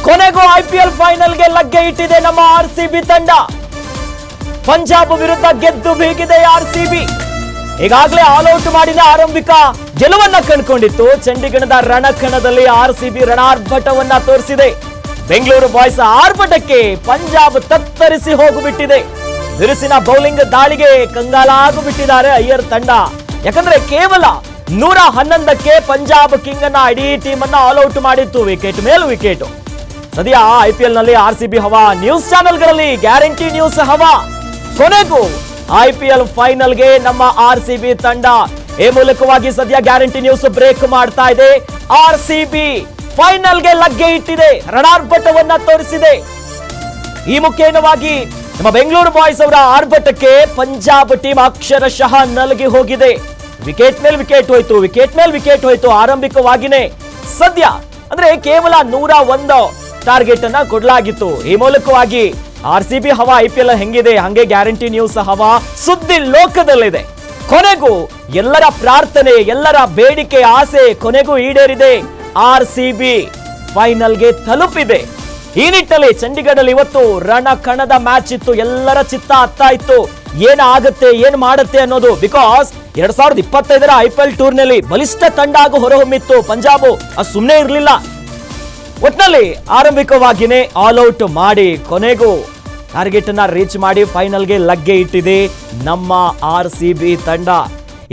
ಕೊನೆಗೂ ಐಪಿಎಲ್ ಫೈನಲ್ಗೆ ಲಗ್ಗೆ ಇಟ್ಟಿದೆ ನಮ್ಮ ಆರ್ಸಿಬಿ ತಂಡ. ಪಂಜಾಬ್ ವಿರುದ್ಧ ಗೆದ್ದು ಬೀಗಿದೆ ಆರ್ಸಿಬಿ. ಈಗಾಗಲೇ ಆಲ್ ಔಟ್ ಮಾಡಿದ ಆರಂಭಿಕ ಗೆಲುವನ್ನ ಕಂಡುಕೊಂಡಿತ್ತು. ಚಂಡೀಗಢದ ರಣಕಣದಲ್ಲಿ ಆರ್ಸಿಬಿ ರಣಾರ್ಭಟವನ್ನ ತೋರಿಸಿದೆ. ಬೆಂಗಳೂರು ಬಾಯ್ಸ್ ಆರ್ಭಟಕ್ಕೆ ಪಂಜಾಬ್ ತತ್ತರಿಸಿ ಹೋಗಿಬಿಟ್ಟಿದೆ. ಬಿರುಸಿನ ಬೌಲಿಂಗ್ ದಾಳಿಗೆ ಕಂಗಾಲಾಗಿಬಿಟ್ಟಿದ್ದಾರೆ ಅಯ್ಯರ್ ತಂಡ. ಯಾಕಂದ್ರೆ ಕೇವಲ 111ಕ್ಕೆ ಪಂಜಾಬ್ ಕಿಂಗ್ ಅನ್ನ ಇಡೀ ಟೀಮ್ ಅನ್ನ ಆಲ್ ಔಟ್ ಮಾಡಿತ್ತು, ವಿಕೆಟ್ ಮೇಲ್ ವಿಕೆಟ್. ಸದ್ಯ ಐಪಿಎಲ್ ನಲ್ಲಿ ಆರ್ಸಿಬಿ ಹವಾ, ನ್ಯೂಸ್ ಚಾನೆಲ್ಗಳಲ್ಲಿ ಗ್ಯಾರಂಟಿ ನ್ಯೂಸ್ ಹವಾ. ಕೊನೆಗೂ ಐಪಿಎಲ್ ಫೈನಲ್ಗೆ ನಮ್ಮ ಆರ್ಸಿಬಿ ತಂಡ. ಈ ಮೂಲಕವಾಗಿ ಸದ್ಯ ಗ್ಯಾರಂಟಿ ನ್ಯೂಸ್ ಬ್ರೇಕ್ ಮಾಡ್ತಾ ಇದೆ. ಆರ್ಸಿಬಿ ಫೈನಲ್ಗೆ ಲಗ್ಗೆ ಇಟ್ಟಿದೆ, ರಣಾರ್ಭಟವನ್ನ ತೋರಿಸಿದೆ. ಈ ಮುಖೇನವಾಗಿ ನಮ್ಮ ಬೆಂಗಳೂರು ಬಾಯ್ಸ್ ಅವರ ಆರ್ಭಟಕ್ಕೆ ಪಂಜಾಬ್ ಟೀಮ್ ಅಕ್ಷರಶಃ ನಲಗಿ ಹೋಗಿದೆ. ವಿಕೆಟ್ ಮೇಲ್ ವಿಕೆಟ್ ಹೋಯ್ತು, ವಿಕೆಟ್ ಮೇಲ್ ವಿಕೆಟ್ ಹೋಯ್ತು. ಆರಂಭಿಕವಾಗಿನೇ ಸದ್ಯ ಅಂದ್ರೆ ಕೇವಲ 101 ಟಾರ್ಗೆಟ್ ಅನ್ನ ಕೊಡಲಾಗಿತ್ತು. ಈ ಮೂಲಕವಾಗಿ ಆರ್ಸಿಬಿ ಹವಾ ಐಪಿಎಲ್ ಹೆಂಗಿದೆ ಹಂಗೆ ಗ್ಯಾರಂಟಿ ನ್ಯೂಸ್ ಹವಾ ಸುದ್ದಿ ಲೋಕದಲ್ಲಿದೆ. ಕೊನೆಗೂ ಎಲ್ಲರ ಪ್ರಾರ್ಥನೆ, ಎಲ್ಲರ ಬೇಡಿಕೆ, ಆಸೆ ಕೊನೆಗೂ ಈಡೇರಿದೆ. ಆರ್ಸಿಬಿ ಫೈನಲ್ಗೆ ತಲುಪಿದೆ. ಈ ನಿಟ್ಟಿನಲ್ಲಿ ಚಂಡೀಗಢಲ್ಲಿ ಇವತ್ತು ರಣಕಣದ ಮ್ಯಾಚ್ ಇತ್ತು. ಎಲ್ಲರ ಚಿತ್ತ ಹತ್ತಾ ಇತ್ತು, ಏನಾಗುತ್ತೆ ಏನ್ ಮಾಡುತ್ತೆ ಅನ್ನೋದು. ಬಿಕಾಸ್ 2025ರ ಐಪಿಎಲ್ ಟೂರ್ನಲ್ಲಿ ಬಲಿಷ್ಠ ತಂಡ ಹಾಗೂ ಹೊರಹೊಮ್ಮಿತ್ತು ಪಂಜಾಬ್. ಅದು ಸುಮ್ಮನೆ ಇರಲಿಲ್ಲ. ಒಟ್ನಲ್ಲಿ ಆರಂಭಿಕವಾಗಿನೇ ಆಲ್ ಔಟ್ ಮಾಡಿ ಕೊನೆಗೂ ಟಾರ್ಗೆಟ್ ಅನ್ನ ರೀಚ್ ಮಾಡಿ ಫೈನಲ್ಗೆ ಲಗ್ಗೆ ಇಟ್ಟಿದೆ ನಮ್ಮ ಆರ್ಸಿಬಿ ತಂಡ.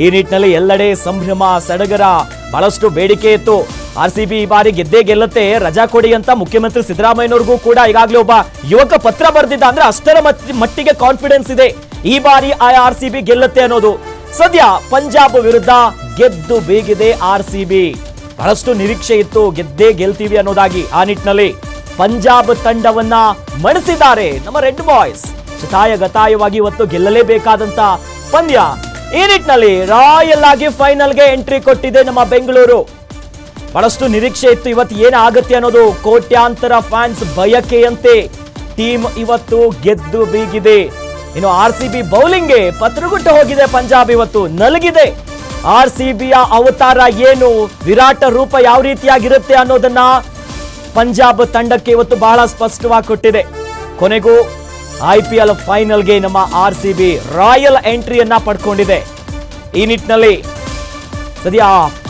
ಈ ನಿಟ್ಟಿನಲ್ಲಿ ಎಲ್ಲೆಡೆ ಸಂಭ್ರಮ, ಸಡಗರ, ಬಹಳಷ್ಟು ಬೇಡಿಕೆ ಇತ್ತು. ಆರ್ಸಿಬಿ ಈ ಬಾರಿ ಗೆದ್ದೇ ಗೆಲ್ಲುತ್ತೆ, ರಜಾ ಕೊಡಿ ಅಂತ ಮುಖ್ಯಮಂತ್ರಿ ಸಿದ್ದರಾಮಯ್ಯನವ್ರಿಗೂ ಕೂಡ ಈಗಾಗಲೇ ಒಬ್ಬ ಯುವಕ ಪತ್ರ ಬರೆದಿದ್ದ. ಅಂದ್ರೆ ಅಷ್ಟರ ಮಟ್ಟಿಗೆ ಕಾನ್ಫಿಡೆನ್ಸ್ ಇದೆ ಈ ಬಾರಿ ಆರ್ಸಿಬಿ ಗೆಲ್ಲುತ್ತೆ ಅನ್ನೋದು. ಸದ್ಯ ಪಂಜಾಬ್ ವಿರುದ್ಧ ಗೆದ್ದು ಬೀಗಿದೆ ಆರ್ಸಿಬಿ. ಬಹಳಷ್ಟು ನಿರೀಕ್ಷೆ ಇತ್ತು, ಗೆದ್ದೇ ಗೆಲ್ತೀವಿ ಅನ್ನೋದಾಗಿ. ಆ ನಿಟ್ಟಿನಲ್ಲಿ ಪಂಜಾಬ್ ತಂಡವನ್ನ ಮಣಿಸಿದ್ದಾರೆ ನಮ್ಮ ರೆಡ್ ಬಾಯ್ಸ್. ಶತಾಯ ಗತಾಯವಾಗಿ ಇವತ್ತು ಗೆಲ್ಲಲೇಬೇಕಾದಂತ ಪಂದ್ಯ. ಈ ನಿಟ್ಟಿನಲ್ಲಿ ರಾಯಲ್ ಆಗಿ ಫೈನಲ್ಗೆ ಎಂಟ್ರಿ ಕೊಟ್ಟಿದೆ ನಮ್ಮ ಬೆಂಗಳೂರು. ಬಹಳಷ್ಟು ನಿರೀಕ್ಷೆ ಇತ್ತು ಇವತ್ತು ಏನಾಗುತ್ತೆ ಅನ್ನೋದು. ಕೋಟ್ಯಾಂತರ ಫ್ಯಾನ್ಸ್ ಬಯಕೆಯಂತೆ ಟೀಮ್ ಇವತ್ತು ಗೆದ್ದು ಬೀಗಿದೆ. ಇನ್ನು ಆರ್ಸಿಬಿ ಬೌಲಿಂಗ್ಗೆ ಪತ್ರಗುಟ್ಟು ಹೋಗಿದೆ ಪಂಜಾಬ್. ಇವತ್ತು ನಲಗಿದೆ. ಆರ್ಸಿಬಿಯ ಅವತಾರ ಏನು, ವಿರಾಟ ರೂಪ ಯಾವ ರೀತಿಯಾಗಿರುತ್ತೆ ಅನ್ನೋದನ್ನ ಪಂಜಾಬ್ ತಂಡಕ್ಕೆ ಇವತ್ತು ಬಹಳ ಸ್ಪಷ್ಟವಾಗಿ ಕೊಟ್ಟಿದೆ. ಕೊನೆಗೂ ಐಪಿಎಲ್ ಫೈನಲ್ಗೆ ನಮ್ಮ ಆರ್ಸಿಬಿ ರಾಯಲ್ ಎಂಟ್ರಿಯನ್ನ ಪಡ್ಕೊಂಡಿದೆ. ಈ ನಿಟ್ಟಿನಲ್ಲಿ ಸದ್ಯ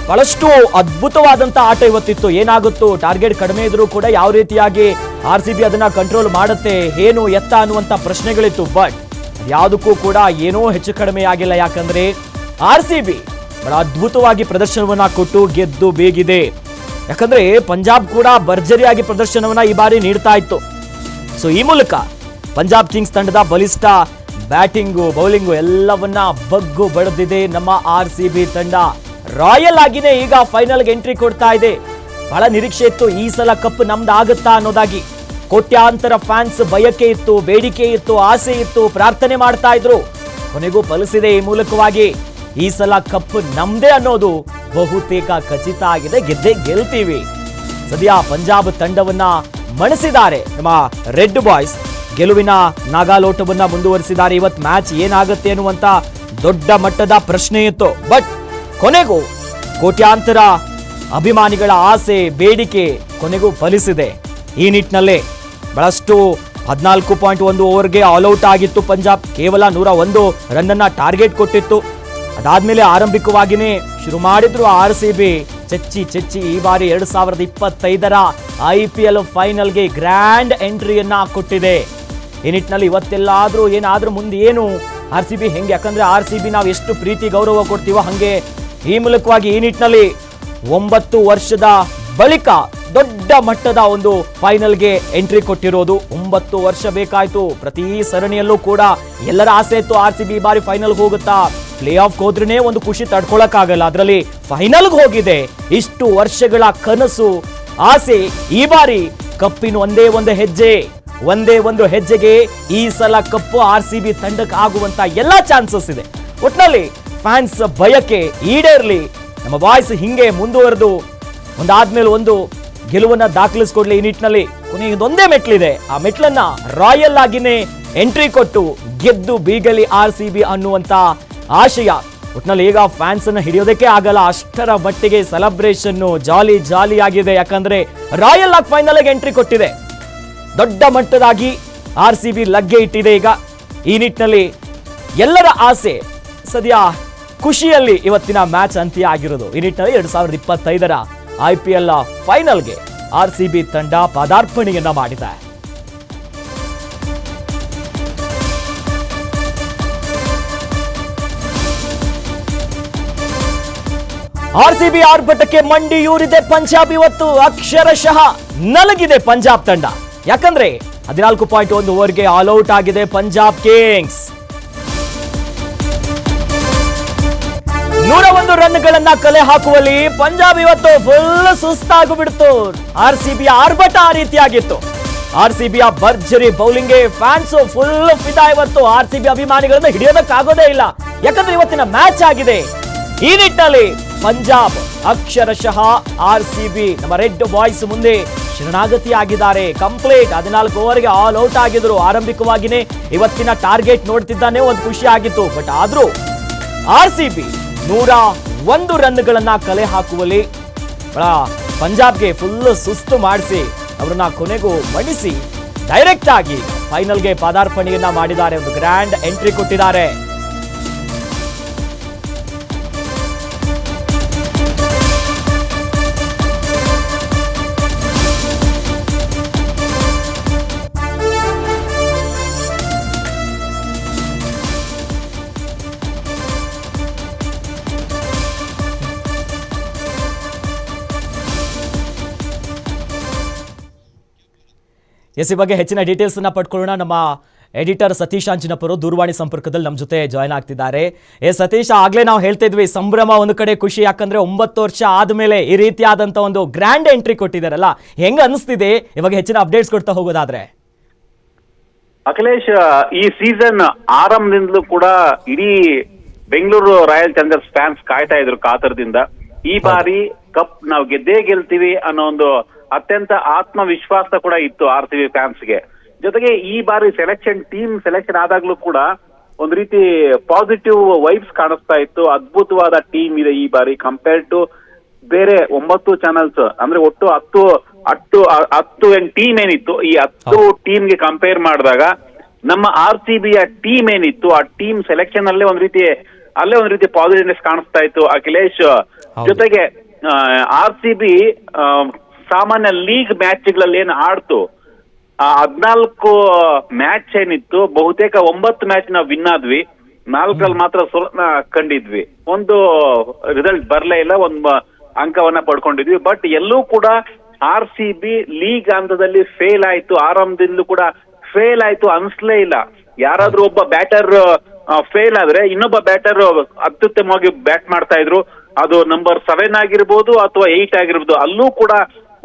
ಬಹಳಷ್ಟು ಅದ್ಭುತವಾದಂತ ಆಟ ಇವತ್ತಿತ್ತು. ಏನಾಗುತ್ತೋ, ಟಾರ್ಗೆಟ್ ಕಡಿಮೆ ಇದ್ರೂ ಕೂಡ ಯಾವ ರೀತಿಯಾಗಿ ಆರ್ಸಿಬಿ ಅದನ್ನ ಕಂಟ್ರೋಲ್ ಮಾಡುತ್ತೆ, ಏನು ಎತ್ತ ಅನ್ನುವಂತ ಪ್ರಶ್ನೆಗಳಿತ್ತು. ಬಟ್ ಯಾವುದಕ್ಕೂ ಕೂಡ ಏನೋ ಹೆಚ್ಚು ಕಡಿಮೆ ಆಗಿಲ್ಲ. ಯಾಕಂದ್ರೆ ಆರ್ಸಿಬಿ ಬಹಳ ಅದ್ಭುತವಾಗಿ ಪ್ರದರ್ಶನವನ್ನ ಕೊಟ್ಟು ಗೆದ್ದು ಬೇಗಿದೆ. ಯಾಕಂದ್ರೆ ಪಂಜಾಬ್ ಕೂಡ ಭರ್ಜರಿಯಾಗಿ ಪ್ರದರ್ಶನವನ್ನ ಈ ಬಾರಿ ನೀಡ್ತಾ ಇತ್ತು. ಸೊ ಈ ಮೂಲಕ ಪಂಜಾಬ್ ಕಿಂಗ್ಸ್ ತಂಡದ ಬಲಿಷ್ಠ ಬ್ಯಾಟಿಂಗು, ಬೌಲಿಂಗು ಎಲ್ಲವನ್ನ ಬಗ್ಗು ಬಡಿದಿದೆ ನಮ್ಮ ಆರ್ಸಿಬಿ ತಂಡ. ರಾಯಲ್ ಆಗಿನೇ ಈಗ ಫೈನಲ್ಗೆ ಎಂಟ್ರಿ ಕೊಡ್ತಾ ಇದೆ. ಬಹಳ ನಿರೀಕ್ಷೆ ಇತ್ತು ಈ ಸಲ ಕಪ್ ನಮ್ದು ಆಗುತ್ತಾ ಅನ್ನೋದಾಗಿ. ಕೋಟ್ಯಾಂತರ ಫ್ಯಾನ್ಸ್ ಬಯಕೆ ಇತ್ತು, ಬೇಡಿಕೆ ಇತ್ತು, ಆಸೆ ಇತ್ತು, ಪ್ರಾರ್ಥನೆ ಮಾಡ್ತಾ ಇದ್ರು. ಕೊನೆಗೂ ಫಲಿಸಿದೆ. ಈ ಮೂಲಕವಾಗಿ ಈ ಸಲ ಕಪ್ ನಮ್ದೇ ಅನ್ನೋದು ಬಹುತೇಕ ಖಚಿತ ಆಗಿದೆ. ಗೆದ್ದೇ ಗೆಲ್ತೀವಿ. ಸದ್ಯ ಪಂಜಾಬ್ ತಂಡವನ್ನ ಮಣಿಸಿದ್ದಾರೆ ನಮ್ಮ ರೆಡ್ ಬಾಯ್ಸ್. ಗೆಲುವಿನ ನಾಗಾಲೋಟವನ್ನ ಮುಂದುವರಿಸಿದ್ದಾರೆ. ಇವತ್ತು ಮ್ಯಾಚ್ ಏನಾಗುತ್ತೆ ಅನ್ನುವಂತ ದೊಡ್ಡ ಮಟ್ಟದ ಪ್ರಶ್ನೆ ಇತ್ತು. ಬಟ್ ಕೊನೆಗೂ ಕೋಟ್ಯಾಂತರ ಅಭಿಮಾನಿಗಳ ಆಸೆ, ಬೇಡಿಕೆ ಕೊನೆಗೂ ಫಲಿಸಿದೆ. ಈ ನಿಟ್ಟಿನಲ್ಲೇ ಬಹಳಷ್ಟು 14.1 ಓವರ್ಗೆ ಆಲ್ ಔಟ್ ಆಗಿತ್ತು ಪಂಜಾಬ್. ಕೇವಲ 101 ರನ್ ಅನ್ನ ಟಾರ್ಗೆಟ್ ಕೊಟ್ಟಿತ್ತು. ಅದಾದ್ಮೇಲೆ ಆರಂಭಿಕವಾಗಿನೇ ಶುರು ಮಾಡಿದ್ರು ಆರ್ಸಿಬಿ ಚೆಚ್ಚಿ. ಈ ಬಾರಿ 2025ರ ಐಪಿಎಲ್ ಫೈನಲ್ಗೆ ಗ್ರ್ಯಾಂಡ್ ಎಂಟ್ರಿಯನ್ನ ಕೊಟ್ಟಿದೆ. ಈ ನಿಟ್ಟಿನಲ್ಲಿ ಇವತ್ತೆಲ್ಲಾದ್ರೂ ಏನಾದ್ರೂ ಮುಂದೆ ಏನು ಆರ್ಸಿಬಿ ಹೆಂಗೆ, ಯಾಕಂದ್ರೆ ಆರ್ಸಿಬಿ ನಾವು ಎಷ್ಟು ಪ್ರೀತಿ ಗೌರವ ಕೊಡ್ತೀವೋ ಹಂಗೆ ಈ ಮೂಲಕವಾಗಿ ಈ ನಿಟ್ಟಿನಲ್ಲಿ 9 ವರ್ಷದ ಬಳಿಕ ದೊಡ್ಡ ಮಟ್ಟದ ಒಂದು ಫೈನಲ್ಗೆ ಎಂಟ್ರಿ ಕೊಟ್ಟಿರೋದು. 9 ವರ್ಷ ಬೇಕಾಯ್ತು. ಪ್ರತಿ ಸರಣಿಯಲ್ಲೂ ಕೂಡ ಎಲ್ಲರ ಆಸೆ ಇತ್ತು ಆರ್ಸಿಬಿ ಈ ಬಾರಿ ಫೈನಲ್ ಹೋಗುತ್ತಾ, ಪ್ಲೇ ಆಫ್ ಹೋದ್ರೇನೆ ಒಂದು ಖುಷಿ ತಡ್ಕೊಳಕ್ಕಾಗಲ್ಲ, ಅದರಲ್ಲಿ ಫೈನಲ್ಗೆ ಹೋಗಿದೆ. ಇಷ್ಟು ವರ್ಷಗಳ ಕನಸು, ಆಸೆ ಈ ಬಾರಿ ಕಪ್ಪಿನ ಒಂದೇ ಒಂದು ಹೆಜ್ಜೆಗೆ ಈ ಸಲ ಕಪ್ಪು ಆರ್ಸಿಬಿ ತಂಡಕ್ಕೆ ಆಗುವಂತ ಎಲ್ಲಾ ಚಾನ್ಸಸ್ ಇದೆ. ಒಟ್ನಲ್ಲಿ ಫ್ಯಾನ್ಸ್ ಬಯಕೆ ಈಡೇರ್ಲಿ, ನಮ್ಮ ಬಾಯ್ಸ್ ಹಿಂಗೆ ಮುಂದುವರೆದು ಒಂದಾದ್ಮೇಲೆ ಒಂದು ಗೆಲುವನ್ನ ದಾಖಲಿಸಿಕೊಡ್ಲಿ. ಈ ನಿಟ್ಟಿನಲ್ಲಿ ಕೊನೆಯದೊಂದೇ ಮೆಟ್ಲಿದೆ. ಆ ಮೆಟ್ಲನ್ನ ರಾಯಲ್ ಆಗಿನೇ ಎಂಟ್ರಿ ಕೊಟ್ಟು ಗೆದ್ದು ಬೀಗಲಿ ಆರ್ಸಿಬಿ ಅನ್ನುವಂತ ಆಶಯ ಒಟ್ನಲ್ಲಿ ಈಗ ಫ್ಯಾನ್ಸ್ ಅನ್ನ ಹಿಡಿಯೋದಕ್ಕೆ ಆಗಲ್ಲ, ಅಷ್ಟರ ಮಟ್ಟಿಗೆ ಸೆಲೆಬ್ರೇಷನ್ ಜಾಲಿ ಆಗಿದೆ. ಯಾಕಂದ್ರೆ ರಾಯಲ್ ಆಗಿ ಫೈನಲ್ ಗೆ ಎಂಟ್ರಿ ಕೊಟ್ಟಿದೆ. ದೊಡ್ಡ ಮಟ್ಟದಾಗಿ RCB ಲಗ್ಗೆ ಇಟ್ಟಿದೆ. ಈಗ ಈ ನಿಟ್ಟಿನಲ್ಲಿ ಎಲ್ಲರ ಆಸೆ ಸದ್ಯ ಖುಷಿಯಲ್ಲಿ ಇವತ್ತಿನ ಮ್ಯಾಚ್ ಅಂತ್ಯ ಆಗಿರೋದು. ಈ ನಿಟ್ಟಿನಲ್ಲಿ 2025ರ IPL ಫೈನಲ್ಗೆ RCB ತಂಡ ಪದಾರ್ಪಣೆಯನ್ನ ಮಾಡಿದೆ. RCB ಆರ್ಭಟಕ್ಕೆ ಮಂಡಿಯೂರಿದೆ ಪಂಜಾಬ್. ಇವತ್ತು ಅಕ್ಷರಶಃ ನಲಗಿದೆ ಪಂಜಾಬ್ ತಂಡ. ಯಾಕಂದ್ರೆ 14.1 ಓವರ್ಗೆ ಆಲ್ ಔಟ್ ಆಗಿದೆ ಪಂಜಾಬ್ ಕಿಂಗ್ಸ್. 101 ರನ್ಗಳನ್ನ ಕಲೆ ಹಾಕುವಲ್ಲಿ ಪಂಜಾಬ್ ಇವತ್ತು ಫುಲ್ ಸುಸ್ತಾಗ್ಬಿಡ್ತು. RCB ಆರ್ಭಟ ಆ ರೀತಿಯಾಗಿತ್ತು. RCB ಭರ್ಜರಿ ಬೌಲಿಂಗ್ಗೆ ಫ್ಯಾನ್ಸ್ ಫುಲ್ ಫಿದಾ. ಇವತ್ತು RCB ಅಭಿಮಾನಿಗಳನ್ನ ಹಿಡಿಯೋದಕ್ಕಾಗೋದೇ ಇಲ್ಲ. ಯಾಕಂದ್ರೆ ಇವತ್ತಿನ ಮ್ಯಾಚ್ ಆಗಿದೆ. ಈ ನಿಟ್ಟಿನಲ್ಲಿ ಪಂಜಾಬ್ ಅಕ್ಷರಶಃ RCB ನಮ್ಮ ರೆಡ್ ಬಾಯ್ಸ್ ಮುಂದೆ ಶರಣಾಗತಿ ಆಗಿದ್ದಾರೆ. ಕಂಪ್ಲೀಟ್ 14 ಓವರ್ಗೆ ಆಲ್ ಔಟ್ ಆಗಿದ್ರು. ಆರಂಭಿಕವಾಗಿನೇ ಇವತ್ತಿನ ಟಾರ್ಗೆಟ್ ನೋಡ್ತಿದ್ದಾನೆ, ಒಂದು ಖುಷಿ ಆಗಿತ್ತು. ಬಟ್ ಆದ್ರೂ RCB 101 ರನ್ಗಳನ್ನ ಕಲೆ ಹಾಕುವಲ್ಲಿ ಪಂಜಾಬ್ಗೆ ಫುಲ್ ಸುಸ್ತು ಮಾಡಿಸಿ ಅವರನ್ನ ಕೊನೆಗೂ ಮಣಿಸಿ ಡೈರೆಕ್ಟ್ ಆಗಿ ಫೈನಲ್ಗೆ ಪದಾರ್ಪಣೆಯನ್ನ ಮಾಡಿದ್ದಾರೆ. ಒಂದು ಗ್ರ್ಯಾಂಡ್ ಎಂಟ್ರಿ ಕೊಟ್ಟಿದ್ದಾರೆ. ಈ ಬಗ್ಗೆ ಹೆಚ್ಚಿನ ಡೀಟೇಲ್ಸ್ ಅನ್ನ ಪಡ್ಕೊಳ್ಳೋಣ. ನಮ್ಮ ಎಡಿಟರ್ ಸತೀಶ್ ಅಂಜನಪುರ ದೂರವಾಣಿ ಸಂಪರ್ಕದಲ್ಲಿ ನಮ್ಮ ಜೊತೆ ಜಾಯ್ನ್ ಆಗ್ತಿದ್ದಾರೆ. ಸತೀಶ್, ಆಗ್ಲೇ ನಾವು ಹೇಳ್ತಾ ಇದ್ವಿ ಸಂಭ್ರಮ ಒಂದು ಕಡೆ, ಖುಷಿ. ಯಾಕಂದ್ರೆ 9 ವರ್ಷ ಆದ್ಮೇಲೆ ಈ ರೀತಿಯಾದಂತ ಒಂದು ಗ್ರ್ಯಾಂಡ್ ಎಂಟ್ರಿ ಕೊಟ್ಟಿದ್ದಾರಲ್ಲ, ಹೆಂಗ್ ಅನಿಸ್ತಿದೆ ಇವಾಗ? ಹೆಚ್ಚಿನ ಅಪ್ಡೇಟ್ಸ್ ಕೊಡ್ತಾ ಹೋಗೋದಾದ್ರೆ. ಅಖಿಲೇಶ್, ಈ ಸೀಸನ್ ಆರಂಭದಿಂದಲೂ ಕೂಡ ಇಡೀ ಬೆಂಗಳೂರು ರಾಯಲ್ ಚಾಲೆಂಜರ್ಸ್ ಫ್ಯಾನ್ಸ್ ಕಾಯ್ತಾ ಇದ್ರು ಕಾತರದಿಂದ. ಈ ಬಾರಿ ಕಪ್ ನಾವು ಗೆದ್ದೇ ಗೆಲ್ತೀವಿ ಅನ್ನೋ ಒಂದು ಅತ್ಯಂತ ಆತ್ಮವಿಶ್ವಾಸ ಕೂಡ ಇತ್ತು RCB ಫ್ಯಾನ್ಸ್ಗೆ. ಜೊತೆಗೆ ಈ ಬಾರಿ ಟೀಮ್ ಸೆಲೆಕ್ಷನ್ ಆದಾಗ್ಲೂ ಕೂಡ ಒಂದ್ ರೀತಿ ಪಾಸಿಟಿವ್ ವೈಬ್ಸ್ ಕಾಣಿಸ್ತಾ ಇತ್ತು. ಅದ್ಭುತವಾದ ಟೀಮ್ ಇದೆ ಈ ಬಾರಿ ಕಂಪೇರ್ಡ್ ಟು ಬೇರೆ 9 ಚಾನೆಲ್ಸ್. ಅಂದ್ರೆ ಒಟ್ಟು 10 ಟೀಮ್ ಏನಿತ್ತು, ಈ 10 ಟೀಮ್ಗೆ ಕಂಪೇರ್ ಮಾಡಿದಾಗ ನಮ್ಮ RCBಯ ಟೀಮ್ ಏನಿತ್ತು, ಆ ಟೀಮ್ ಸೆಲೆಕ್ಷನ್ ಅಲ್ಲೇ ಒಂದ್ ರೀತಿ ಪಾಸಿಟಿವ್ನೆಸ್ ಕಾಣಿಸ್ತಾ ಇತ್ತು ಅಖಿಲೇಶ್. ಜೊತೆಗೆ RCB ಸಾಮಾನ್ಯ ಲೀಗ್ ಮ್ಯಾಚ್ಗಳಲ್ಲಿ ಏನ್ ಆಡ್ತು, 14 ಮ್ಯಾಚ್ ಏನಿತ್ತು, ಬಹುತೇಕ 9 ಮ್ಯಾಚ್ ನಾವು ವಿನ್ ಆದ್ವಿ, 4ರಲ್ಲಿ ಮಾತ್ರ ಸೋಲನ್ನ ಕಂಡಿದ್ವಿ. ಒಂದು ರಿಸಲ್ಟ್ ಬರ್ಲೇ ಇಲ್ಲ, ಒಂದು ಅಂಕವನ್ನ ಪಡ್ಕೊಂಡಿದ್ವಿ. ಬಟ್ ಎಲ್ಲೂ ಕೂಡ RCB ಲೀಗ್ ಹಂತದಲ್ಲಿ ಫೇಲ್ ಆಯ್ತು, ಆರಂಭದಿಂದಲೂ ಕೂಡ ಫೇಲ್ ಆಯ್ತು ಅನ್ಸ್ಲೇ ಇಲ್ಲ. ಯಾರಾದ್ರೂ ಒಬ್ಬ ಬ್ಯಾಟರ್ ಫೇಲ್ ಆದ್ರೆ ಇನ್ನೊಬ್ಬ ಬ್ಯಾಟರ್ ಅತ್ಯುತ್ತಮವಾಗಿ ಬ್ಯಾಟ್ ಮಾಡ್ತಾ ಇದ್ರು. ಅದು ನಂಬರ್ 7 ಆಗಿರ್ಬೋದು ಅಥವಾ 8 ಆಗಿರ್ಬೋದು, ಅಲ್ಲೂ ಕೂಡ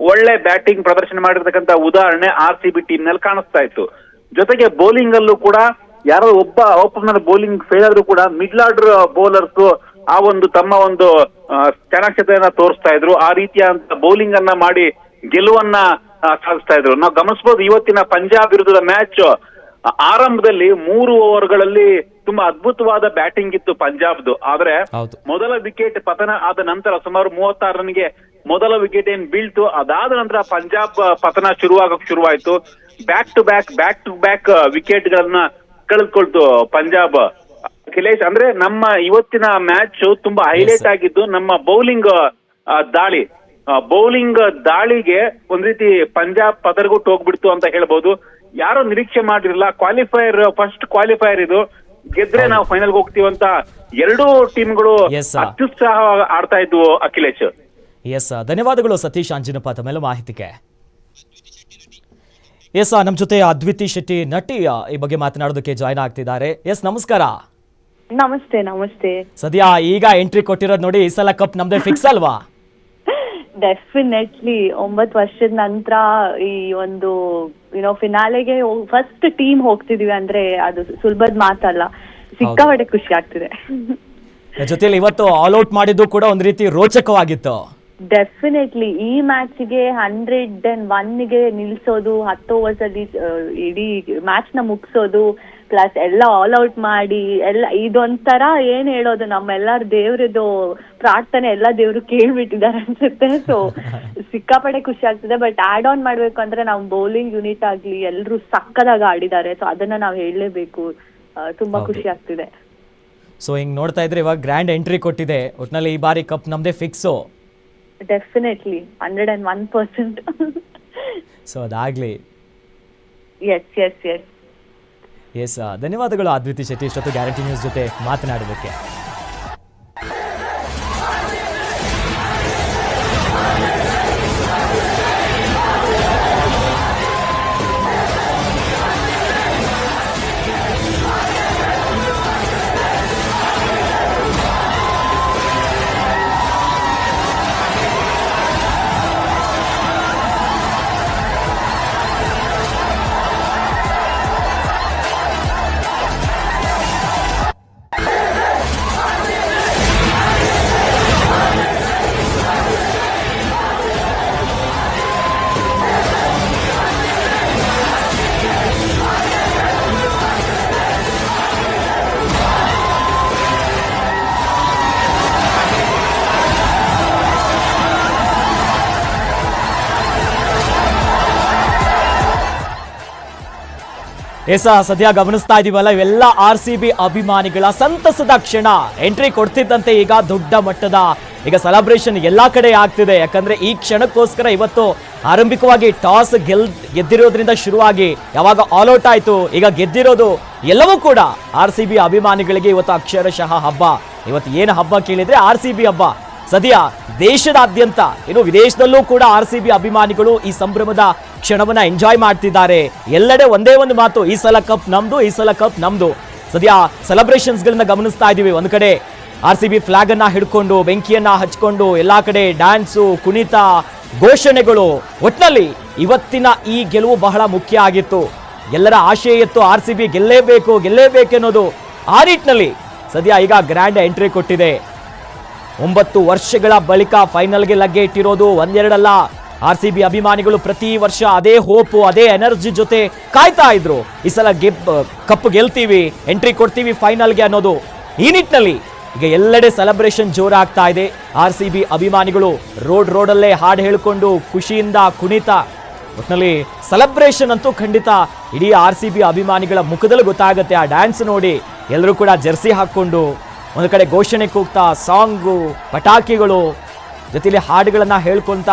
ಒಳ್ಳೆ ಬ್ಯಾಟಿಂಗ್ ಪ್ರದರ್ಶನ ಮಾಡಿರ್ತಕ್ಕಂಥ ಉದಾಹರಣೆ RCB ಟೀಮ್ ನಲ್ಲಿ ಕಾಣಿಸ್ತಾ ಇತ್ತು. ಜೊತೆಗೆ ಬೌಲಿಂಗ್ ಅಲ್ಲೂ ಕೂಡ ಯಾರೋ ಒಬ್ಬ ಓಪನರ್ ಬೌಲಿಂಗ್ ಫೇಲ್ ಆದ್ರೂ ಕೂಡ ಮಿಡ್ಲ್ ಆರ್ಡರ್ ಬೌಲರ್ಸ್ ಆ ಒಂದು ತಮ್ಮ ಒಂದು ಚಾಣಾಕ್ಷತೆಯನ್ನ ತೋರಿಸ್ತಾ ಇದ್ರು. ಆ ರೀತಿಯ ಬೌಲಿಂಗ್ ಅನ್ನ ಮಾಡಿ ಗೆಲುವನ್ನ ಸಾಧಿಸ್ತಾ ಇದ್ರು. ನಾವು ಗಮನಿಸಬಹುದು ಇವತ್ತಿನ ಪಂಜಾಬ್ ವಿರುದ್ಧದ ಮ್ಯಾಚ್ ಆರಂಭದಲ್ಲಿ 3 ಓವರ್ಗಳಲ್ಲಿ ತುಂಬಾ ಅದ್ಭುತವಾದ ಬ್ಯಾಟಿಂಗ್ ಇತ್ತು ಪಂಜಾಬ್ದು. ಆದ್ರೆ ಮೊದಲ ವಿಕೆಟ್ ಪತನ ಆದ ನಂತರ ಸುಮಾರು 36 ರನ್ಗೆ ಮೊದಲ ವಿಕೆಟ್ ಏನ್ ಬೀಳ್ತು, ಅದಾದ ನಂತರ ಪಂಜಾಬ್ ಪತನ ಶುರುವಾಯ್ತು. ಬ್ಯಾಕ್ ಟು ಬ್ಯಾಕ್ ವಿಕೆಟ್ ಗಳನ್ನ ಕಳೆದುಕೊಳ್ತು ಪಂಜಾಬ್. ಅಖಿಲೇಶ್, ಅಂದ್ರೆ ನಮ್ಮ ಇವತ್ತಿನ ಮ್ಯಾಚ್ ತುಂಬಾ ಹೈಲೈಟ್ ಆಗಿದ್ದು ನಮ್ಮ ಬೌಲಿಂಗ್ ದಾಳಿಗೆ ಒಂದ್ ರೀತಿ ಪಂಜಾಬ್ ಪದರ್ಗುಟ್ಟು ಹೋಗ್ಬಿಡ್ತು ಅಂತ ಹೇಳ್ಬೋದು. ಯಾರು ನಿರೀಕ್ಷೆ ಮಾಡಿರಲಿಲ್ಲ. ಫಸ್ಟ್ ಕ್ವಾಲಿಫೈಯರ್ ಇದು, ಗೆದ್ರೆ ನಾವು ಫೈನಲ್ಗೆ ಹೋಗ್ತೀವಿ ಅಂತ ಎರಡೂ ಟೀಮ್ಗಳು ಅತ್ಯುತ್ಸಾಹ ಆಡ್ತಾ ಇದ್ವು ಅಖಿಲೇಶ್. ಧನ್ಯವಾದಗಳು ಸತೀಶ್ ಅಂಜನಪ್ಪ ತಮ್ಮೆಲ್ಲ ಮಾಹಿತಿಗೆ. ನಮ್ಮ ಜೊತೆ ಅದ್ವಿತಿ ಶೆಟ್ಟಿ ನಟಿ ಈ ಬಗ್ಗೆ ಮಾತನಾಡೋದಕ್ಕೆ ಜಾಯ್ನ್ ಆಗ್ತಿದ್ದಾರೆ. ನಮಸ್ಕಾರ. ನಮಸ್ತೆ. ಸದ್ಯ ಈಗ ಎಂಟ್ರಿ ಕೊಟ್ಟಿರೋದು ನೋಡಿ, ಈ ಸಲ ಕಪ್ ನಮ್ದೇ ಫಿಕ್ಸ್ ಅಲ್ವಾ? ಡೆಫಿನೆಟ್ಲಿ 9 ವರ್ಷದ ನಂತರ ಈ ಒಂದು ಫಿನಾಲೆಗೆ ಫಸ್ಟ್ ಟೀಮ್ ಹೋಗ್ತಿದೀವಿ ಅಂದ್ರೆ ಅದು ಸುಲಭದ ಮಾತಲ್ಲ. ಸಿಕ್ಕಾಪಟ್ಟೆ ಖುಷಿ ಆಗ್ತಿದೆ. ಜೊತೆಲಿ ಇವತ್ತು ಆಲ್ ಔಟ್ ಮಾಡಿದ್ದು ಕೂಡ ಒಂದ್ ರೀತಿ ರೋಚಕವಾಗಿತ್ತು. ಡೆಫಿನೆಟ್ಲಿ ಈ ಮ್ಯಾಚ್ಗೆ 101ಗೆ ನಿಲ್ಸೋದು, 10 ಓವರ್ಸ್ ಅಲ್ಲಿ ಇಡೀ ಮ್ಯಾಚ್ ನ ಮುಗಿಸೋದು ಪ್ಲಸ್ ಎಲ್ಲ ಆಲ್ ಔಟ್ ಮಾಡಿ ಎಲ್ಲ ಇದೊಂಥರ ಏನ್ ಹೇಳೋದು, ನಮ್ಮೆಲ್ಲರ ದೇವ್ರದ್ದು ಪ್ರಾರ್ಥನೆ ಎಲ್ಲ ದೇವ್ರು ಕೇಳ್ಬಿಟ್ಟಿದ್ದಾರೆ ಅನ್ಸುತ್ತೆ. ಸೊ ಸಿಕ್ಕಾಪಡೆ ಖುಷಿ ಆಗ್ತಿದೆ. ಬಟ್ ಆಡ್ ಆನ್ ಮಾಡ್ಬೇಕು ಅಂದ್ರೆ ನಾವು ಬೌಲಿಂಗ್ ಯೂನಿಟ್ ಆಗ್ಲಿ ಎಲ್ರು ಸಕ್ಕದಾಗಿ ಆಡಿದ್ದಾರೆ. ಸೊ ಅದನ್ನ ನಾವು ಹೇಳಲೇಬೇಕು. ತುಂಬಾ ಖುಷಿ ಆಗ್ತಿದೆ. ಸೊ ಹಿಂಗ್ ನೋಡ್ತಾ ಇದ್ರೆ ಇವಾಗ ಗ್ರ್ಯಾಂಡ್ ಎಂಟ್ರಿ ಕೊಟ್ಟಿದೆ. ಒಟ್ನಲ್ಲಿ ಈ ಬಾರಿ ಕಪ್ ನಮ್ದೇ ಫಿಕ್ಸು. ಡೆಫಿನೆಟ್ಲಿ 101%. ಸೊ ಅದಾಗ್ಲಿ. ಎಸ್ ಎಸ್ ಎಸ್ ಎಸ್, ಧನ್ಯವಾದಗಳು ಅದ್ವಿತಿ ಶೆಟ್ಟಿ ಇಷ್ಟೊತ್ತು ಗ್ಯಾರಂಟಿ ನ್ಯೂಸ್ ಜೊತೆ ಮಾತನಾಡೋದಕ್ಕೆ. ಸದ್ಯ ಗಮನಿಸ್ತಾ ಇದೀವಲ್ಲ, ಇವೆಲ್ಲ RCB ಅಭಿಮಾನಿಗಳ ಸಂತಸದ ಕ್ಷಣ. ಎಂಟ್ರಿ ಕೊಡ್ತಿದ್ದಂತೆ ಈಗ ದೊಡ್ಡ ಮಟ್ಟದ ಈಗ ಸೆಲೆಬ್ರೇಷನ್ ಎಲ್ಲಾ ಕಡೆ ಆಗ್ತಿದೆ. ಯಾಕಂದ್ರೆ ಈ ಕ್ಷಣಕ್ಕೋಸ್ಕರ ಇವತ್ತು ಆರಂಭಿಕವಾಗಿ ಟಾಸ್ ಗೆದ್ದಿರೋದ್ರಿಂದ ಶುರುವಾಗಿ ಯಾವಾಗ ಆಲ್ ಔಟ್ ಆಯ್ತು, ಈಗ ಗೆದ್ದಿರೋದು ಎಲ್ಲವೂ ಕೂಡ RCB ಅಭಿಮಾನಿಗಳಿಗೆ ಇವತ್ತು ಅಕ್ಷರಶಃ ಹಬ್ಬ. ಇವತ್ತು ಏನು ಹಬ್ಬ ಕೇಳಿದ್ರೆ RCB ಹಬ್ಬ. ಸದ್ಯ ದೇಶದಾದ್ಯಂತ ಇನ್ನು ವಿದೇಶದಲ್ಲೂ ಕೂಡ RCB ಅಭಿಮಾನಿಗಳು ಈ ಸಂಭ್ರಮದ ಕ್ಷಣವನ್ನ ಎಂಜಾಯ್ ಮಾಡ್ತಿದ್ದಾರೆ. ಎಲ್ಲೆಡೆ ಒಂದೇ ಒಂದು ಮಾತು, ಈ ಸಲ ಕಪ್ ನಮ್ದು, ಈ ಸಲ ಕಪ್ ನಮ್ದು. ಸದ್ಯ ಸೆಲೆಬ್ರೇಷನ್ಸ್ ಗಳನ್ನ ಗಮನಿಸ್ತಾ ಇದೀವಿ. ಒಂದು ಕಡೆ RCB ಫ್ಲಾಗ್ ಅನ್ನ ಹಿಡ್ಕೊಂಡು ಬೆಂಕಿಯನ್ನ ಹಚ್ಕೊಂಡು ಎಲ್ಲಾ ಕಡೆ ಡ್ಯಾನ್ಸು, ಕುಣಿತ, ಘೋಷಣೆಗಳು. ಒಟ್ನಲ್ಲಿ ಇವತ್ತಿನ ಈ ಗೆಲುವು ಬಹಳ ಮುಖ್ಯ ಆಗಿತ್ತು. ಎಲ್ಲರ ಆಶಯ ಇತ್ತು RCB ಗೆಲ್ಲೇಬೇಕು ಅನ್ನೋದು. ಆ ನಿಟ್ಟಿನಲ್ಲಿ ಸದ್ಯ ಈಗ ಗ್ರ್ಯಾಂಡ್ ಎಂಟ್ರಿ ಕೊಟ್ಟಿದೆ. 9 ವರ್ಷಗಳ ಬಳಿಕ ಫೈನಲ್ಗೆ ಲಗ್ಗೆ ಇಟ್ಟಿರೋದು ಒಂದೆರಡಲ್ಲ. RCB ಅಭಿಮಾನಿಗಳು ಪ್ರತಿ ವರ್ಷ ಅದೇ ಹೋಪು, ಅದೇ ಎನರ್ಜಿ ಜೊತೆ ಕಾಯ್ತಾ ಇದ್ರು. ಈ ಸಲ ಕಪ್ ಗೆಲ್ತೀವಿ, ಎಂಟ್ರಿ ಕೊಡ್ತೀವಿ ಫೈನಲ್ಗೆ ಅನ್ನೋದು. ಈ ನಿಟ್ಟಿನಲ್ಲಿ ಈಗ ಎಲ್ಲೆಡೆ ಸೆಲೆಬ್ರೇಷನ್ ಜೋರಾಗ್ತಾ ಇದೆ. RCB ಅಭಿಮಾನಿಗಳು ರೋಡಲ್ಲೇ ಹಾಡು ಹೇಳ್ಕೊಂಡು ಖುಷಿಯಿಂದ ಕುಣಿತ. ಒಟ್ಟಿನಲ್ಲಿ ಸೆಲೆಬ್ರೇಷನ್ ಅಂತೂ ಖಂಡಿತ ಇಡೀ RCB ಅಭಿಮಾನಿಗಳ ಮುಖದಲ್ಲಿ ಗೊತ್ತಾಗುತ್ತೆ. ಆ ಡ್ಯಾನ್ಸ್ ನೋಡಿ ಎಲ್ಲರೂ ಕೂಡ ಜರ್ಸಿ ಹಾಕೊಂಡು ಒಂದು ಕಡೆ ಘೋಷಣೆ ಕೂಗ್ತಾ, ಸಾಂಗು, ಪಟಾಕಿಗಳು ಜೊತೆಲಿ ಹಾಡುಗಳನ್ನ ಹೇಳ್ಕೊಂತ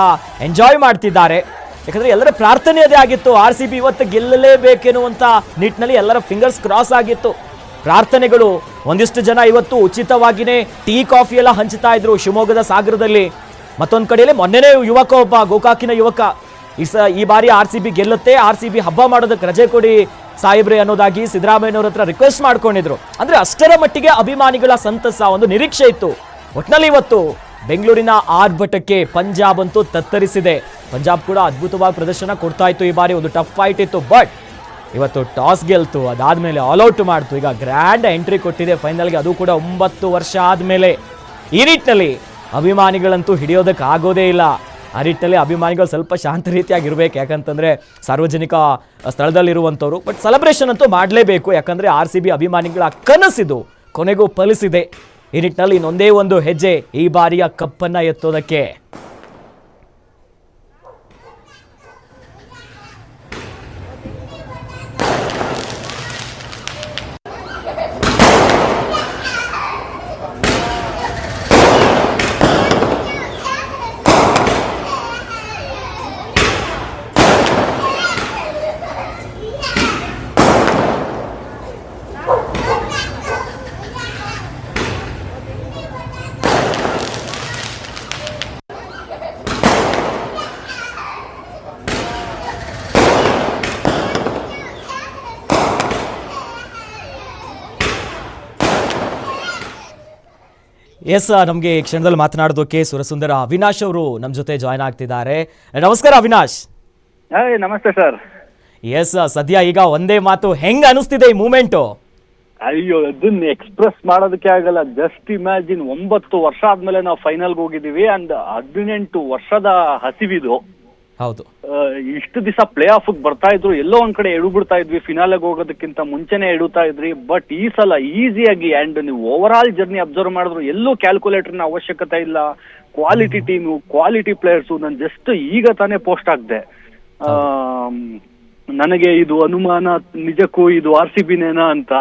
ಎಂಜಾಯ್ ಮಾಡ್ತಿದ್ದಾರೆ. ಯಾಕಂದ್ರೆ ಎಲ್ಲರ ಪ್ರಾರ್ಥನೆ ಅದೇ ಆಗಿತ್ತು, RCB ಇವತ್ತು ಗೆಲ್ಲಲೇಬೇಕೆನ್ನುವಂತ ನಿಟ್ಟಿನಲ್ಲಿ ಎಲ್ಲರ ಫಿಂಗರ್ಸ್ ಕ್ರಾಸ್ ಆಗಿತ್ತು. ಪ್ರಾರ್ಥನೆಗಳು. ಒಂದಿಷ್ಟು ಜನ ಇವತ್ತು ಉಚಿತವಾಗಿನೇ ಟೀ ಕಾಫಿ ಎಲ್ಲ ಹಂಚುತ್ತಾ ಇದ್ರು ಶಿವಮೊಗ್ಗದ ಸಾಗರದಲ್ಲಿ. ಮತ್ತೊಂದು ಕಡೆಯಲ್ಲಿ ಮೊನ್ನೆನೇ ಯುವಕ ಒಬ್ಬ, ಗೋಕಾಕಿನ ಯುವಕ, ಈ ಬಾರಿ RCB ಗೆಲ್ಲುತ್ತೆ, RCB ಹಬ್ಬ ಮಾಡೋದಕ್ಕೆ ರಜೆ ಕೊಡಿ ಸಾಹೇಬ್ರೆ ಅನ್ನೋದಾಗಿ ಸಿದ್ದರಾಮಯ್ಯನವ್ರ ಹತ್ರ ರಿಕ್ವೆಸ್ಟ್ ಮಾಡ್ಕೊಂಡಿದ್ರು. ಅಂದ್ರೆ ಅಷ್ಟರ ಮಟ್ಟಿಗೆ ಅಭಿಮಾನಿಗಳ ಸಂತಸ, ಒಂದು ನಿರೀಕ್ಷೆ ಇತ್ತು. ಒಟ್ನಲ್ಲಿ ಇವತ್ತು ಬೆಂಗಳೂರಿನ ಆರ್ಭಟಕ್ಕೆ ಪಂಜಾಬ್ ಅಂತೂ ತತ್ತರಿಸಿದೆ. ಪಂಜಾಬ್ ಕೂಡ ಅದ್ಭುತವಾಗಿ ಪ್ರದರ್ಶನ ಕೊಡ್ತಾ ಇತ್ತು. ಈ ಬಾರಿ ಒಂದು ಟಫ್ ಫೈಟ್ ಇತ್ತು. ಬಟ್ ಇವತ್ತು ಟಾಸ್ ಗೆಲ್ತು, ಅದಾದ್ಮೇಲೆ ಆಲ್ ಔಟ್ ಮಾಡ್ತು. ಈಗ ಗ್ರ್ಯಾಂಡ್ ಎಂಟ್ರಿ ಕೊಟ್ಟಿದೆ ಫೈನಲ್ಗೆ, ಅದು ಕೂಡ 9 ವರ್ಷ ಆದ್ಮೇಲೆ. ಈ ನಿಟ್ಟಿನಲ್ಲಿ ಅಭಿಮಾನಿಗಳಂತೂ ಹಿಡಿಯೋದಕ್ಕೆ ಆಗೋದೇ ಇಲ್ಲ. ಆ ನಿಟ್ಟಿನಲ್ಲಿ ಅಭಿಮಾನಿಗಳು ಸ್ವಲ್ಪ ಶಾಂತ ರೀತಿಯಾಗಿರ್ಬೇಕು. ಯಾಕಂತಂದ್ರೆ ಸಾರ್ವಜನಿಕ ಸ್ಥಳದಲ್ಲಿರುವಂಥವ್ರು. ಬಟ್ ಸೆಲೆಬ್ರೇಷನ್ ಅಂತೂ ಮಾಡಲೇಬೇಕು. ಯಾಕಂದ್ರೆ RCB ಅಭಿಮಾನಿಗಳ ಕನಸಿದು ಕೊನೆಗೂ ಫಲಿಸಿದೆ. ಈ ನಿಟ್ಟಿನಲ್ಲಿ ಇನ್ನೊಂದೇ ಒಂದು ಹೆಜ್ಜೆ ಈ ಬಾರಿಯ ಕಪ್ಪನ್ನ ಎತ್ತೋದಕ್ಕೆ. ಎಸ್, ನಮಗೆ ಈ ಕ್ಷಣದಲ್ಲಿ ಮಾತನಾಡೋದಕ್ಕೆ ಸುರಸುಂದರ ಅವಿನಾಶ್ ಅವರು ನಮ್ಮ ಜೊತೆ ಜಾಯ್ನ್ ಆಗ್ತಿದ್ದಾರೆ. ನಮಸ್ಕಾರ ಅವಿನಾಶ್. ನಮಸ್ತೆ ಸರ್. ಎಸ್, ಸದ್ಯ ಈಗ ಒಂದೇ ಮಾತು, ಹೆಂಗ್ ಅನಿಸ್ತಿದೆ ಈ ಮೂಮೆಂಟು? ಅಯ್ಯೋ, ಅದನ್ನ ಎಕ್ಸ್ಪ್ರೆಸ್ ಮಾಡೋದಕ್ಕೆ ಆಗಲ್ಲ. ಜಸ್ಟ್ ಇಮ್ಯಾಜಿನ್, 9 ವರ್ಷ ಆದ್ಮೇಲೆ ನಾವು ಫೈನಲ್ಗೆ ಹೋಗಿದೀವಿ. ಅಂಡ್ 18 ವರ್ಷದ ಹಸಿವಿದು. ಹೌದು. ಇಷ್ಟು ದಿವಸ ಪ್ಲೇ ಆಫ್ ಬರ್ತಾ ಇದ್ರು, ಎಲ್ಲೋ ಒಂದ್ ಕಡೆ ಎಡುಬಿಡ್ತಾ ಇದ್ವಿ, ಫಿನಾಲೆಗೆ ಹೋಗೋದಕ್ಕಿಂತ ಮುಂಚೆನೆ ಎಡುತ್ತಾ ಇದ್ರಿ. ಬಟ್ ಈ ಸಲ ಈಸಿಯಾಗಿ, ಅಂಡ್ ನೀವು ಓವರ್ ಆಲ್ ಜರ್ನಿ ಅಬ್ಸರ್ವ್ ಮಾಡಿದ್ರು ಎಲ್ಲೂ ಕ್ಯಾಲ್ಕುಲೇಟರ್ನ ಅವಶ್ಯಕತೆ ಇಲ್ಲ. Quality team, quality players. ನಾನು ಜಸ್ಟ್ ಈಗ ತಾನೇ ಪೋಸ್ಟ್ ಆಗ್ದೆ, ನನಗೆ ಇದು ಅನುಮಾನ ನಿಜಕ್ಕೂ ಇದು RCBನೇನಾ ಅಂತ.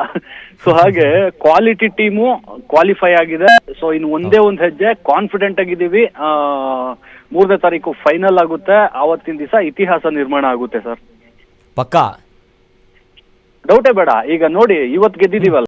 ಸೊ ಹಾಗೆ ಕ್ವಾಲಿಟಿ ಟೀಮು ಕ್ವಾಲಿಫೈ ಆಗಿದೆ. ಸೊ ಇನ್ನು ಒಂದೇ ಒಂದು ಹೆಜ್ಜೆ, ಕಾನ್ಫಿಡೆಂಟ್ ಆಗಿದ್ದೀವಿ. 3ನೇ ತಾರೀಕು ಫೈನಲ್ ಆಗುತ್ತೆ. ಆವತ್ತಿನ ದಿವಸ ಇತಿಹಾಸ ನಿರ್ಮಾಣ ಆಗುತ್ತೆ ಸರ್, ಪಕ್ಕಾ ಡೌಟೇ ಬೇಡ. ಈಗ ನೋಡಿ, ಇವತ್ತು ಗೆದ್ದಿದೀವಲ್ಲ,